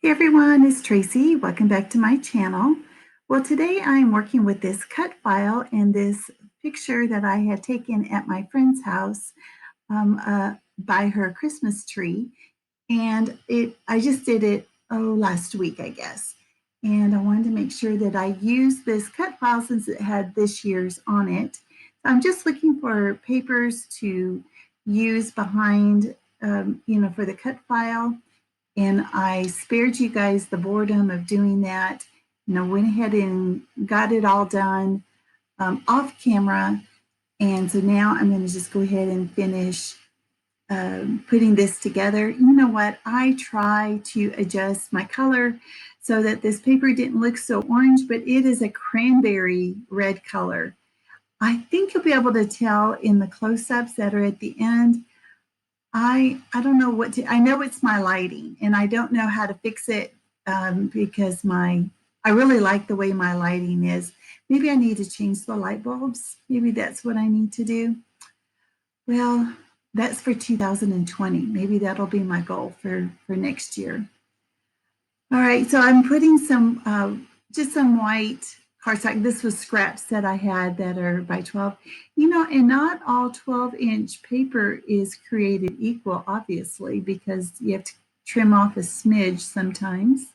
Hey everyone, it's Tracy. Welcome back to my channel. Well, today I'm working with this cut file and this picture that I had taken at my friend's house by her Christmas tree. And I just did it, last week, I guess. And I wanted to make sure that I used this cut file since it had this year's on it. I'm just looking for papers to use behind, for the cut file. And I spared you guys the boredom of doing that. Went ahead and got it all done off camera. And so now I'm going to just go ahead and finish putting this together. You know what? I try to adjust my color so that this paper didn't look so orange, but it is a cranberry red color. I think you'll be able to tell in the close-ups that are at the end. I don't know what to, I know it's my lighting and I don't know how to fix it because I really like the way my lighting is. Maybe I need to change the light bulbs. Maybe that's what I need to do. Well, that's for 2020. Maybe that'll be my goal for next year. All right, so I'm putting some, just some white cardstock. This was scraps that I had that are by 12. And not all 12-inch paper is created equal, obviously, because you have to trim off a smidge sometimes.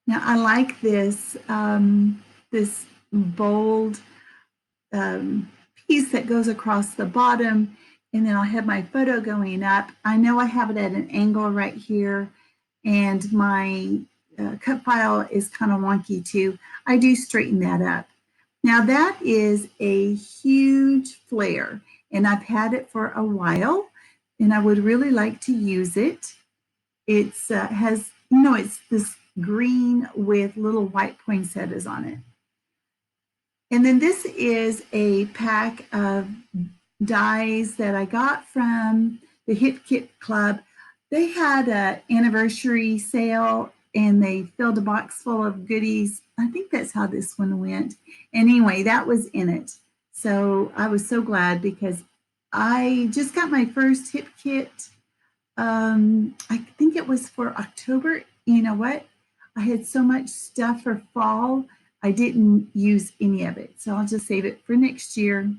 Now, I like this, this bold piece that goes across the bottom, and then I'll have my photo going up. I know I have it at an angle right here, and my cut file is kind of wonky too. I do straighten that up. Now that is a huge flare, and I've had it for a while, and I would really like to use it. It's has, it's this green with little white poinsettias on it. And then this is a pack of dies that I got from the Hip Kit Club. They had an anniversary sale and they filled a box full of goodies. I think that's how this one went. Anyway, that was in it. So I was so glad because I just got my first Hip Kit. I think it was for October. You know what? I had so much stuff for fall. I didn't use any of it. So I'll just save it for next year.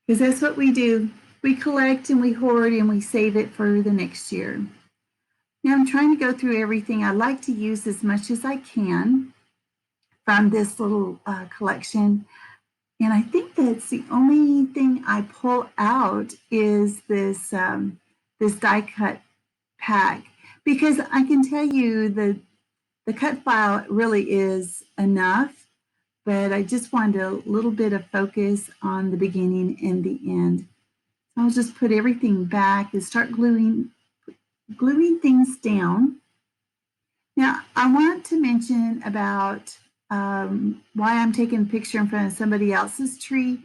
Because that's what we do. We collect and we hoard and we save it for the next year. Now I'm trying to go through everything. I like to use as much as I can from this little collection. And I think that's the only thing I pull out is this, this die cut pack. Because I can tell you the cut file really is enough, but I just wanted a little bit of focus on the beginning and the end. So I'll just put everything back and start gluing things down. Now, I want to mention about why I'm taking a picture in front of somebody else's tree.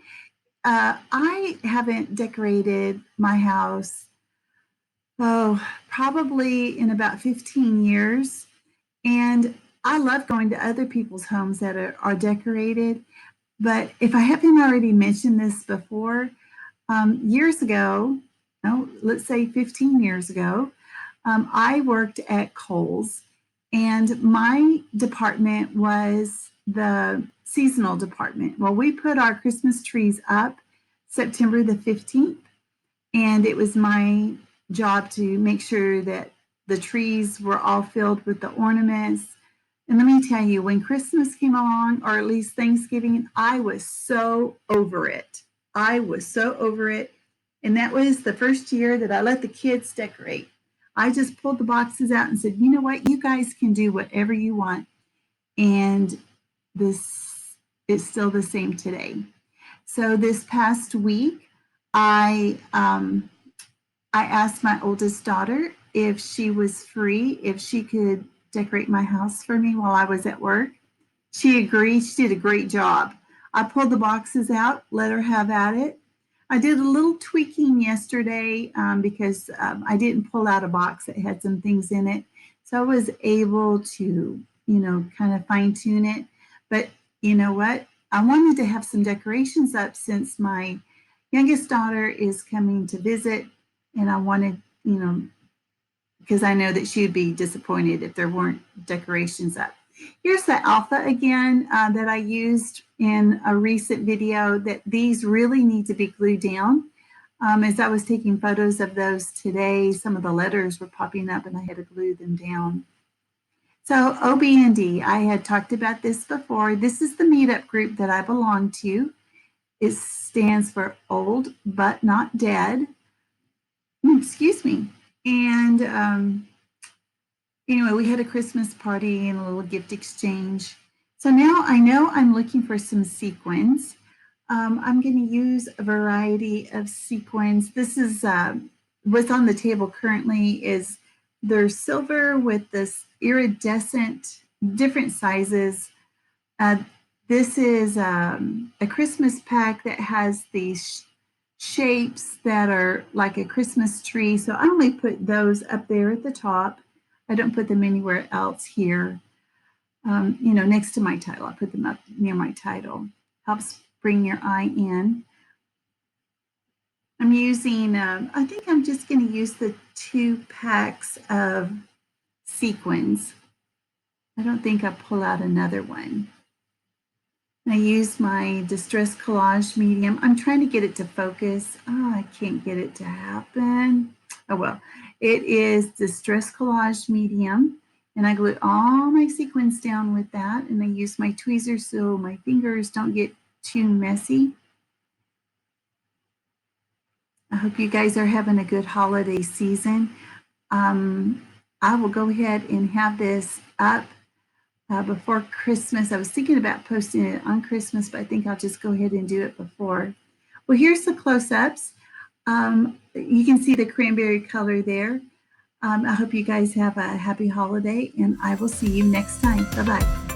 I haven't decorated my house, probably in about 15 years. And I love going to other people's homes that are decorated. But if I haven't already mentioned this before, years ago, let's say 15 years ago, I worked at Kohl's, and my department was the seasonal department. Well, we put our Christmas trees up September the 15th, and it was my job to make sure that the trees were all filled with the ornaments. And let me tell you, when Christmas came along, or at least Thanksgiving, I was so over it. I was so over it. And that was the first year that I let the kids decorate. I just pulled the boxes out and said, you know what, you guys can do whatever you want. And this is still the same today. So this past week, I asked my oldest daughter if she was free, if she could decorate my house for me while I was at work. She agreed. She did a great job. I pulled the boxes out, let her have at it. I did a little tweaking yesterday because I didn't pull out a box that had some things in it. So I was able to, kind of fine tune it. But you know what? I wanted to have some decorations up since my youngest daughter is coming to visit, and I wanted you know, because I know that she would be disappointed if there weren't decorations up. Here's the alpha again that I used in a recent video, that these really need to be glued down. As I was taking photos of those today, some of the letters were popping up and I had to glue them down. So OBND, I had talked about this before. This is the meetup group that I belong to. It stands for Old But Not Dead. Excuse me. And anyway, we had a Christmas party and a little gift exchange. So now I know I'm looking for some sequins. I'm going to use a variety of sequins. This is what's on the table currently is there's silver with this iridescent, different sizes. Uh, this is a Christmas pack that has these shapes that are like a Christmas tree. So I only put those up there at the top. I don't put them anywhere else here. Next to my title. I put them up near my title. Helps bring your eye in. I'm using, I think I'm just going to use the 2 packs of sequins. I don't think I'll pull out another one. I use my Distress Collage medium. I'm trying to get it to focus. Oh, I can't get it to happen. Oh, well. It is Distress Collage medium. And I glue all my sequins down with that. And I use my tweezers so my fingers don't get too messy. I hope you guys are having a good holiday season. I will go ahead and have this up before Christmas. I was thinking about posting it on Christmas, but I think I'll just go ahead and do it before. Well, here's the close-ups. You can see the cranberry color there. I hope you guys have a happy holiday, and I will see you next time. Bye-bye.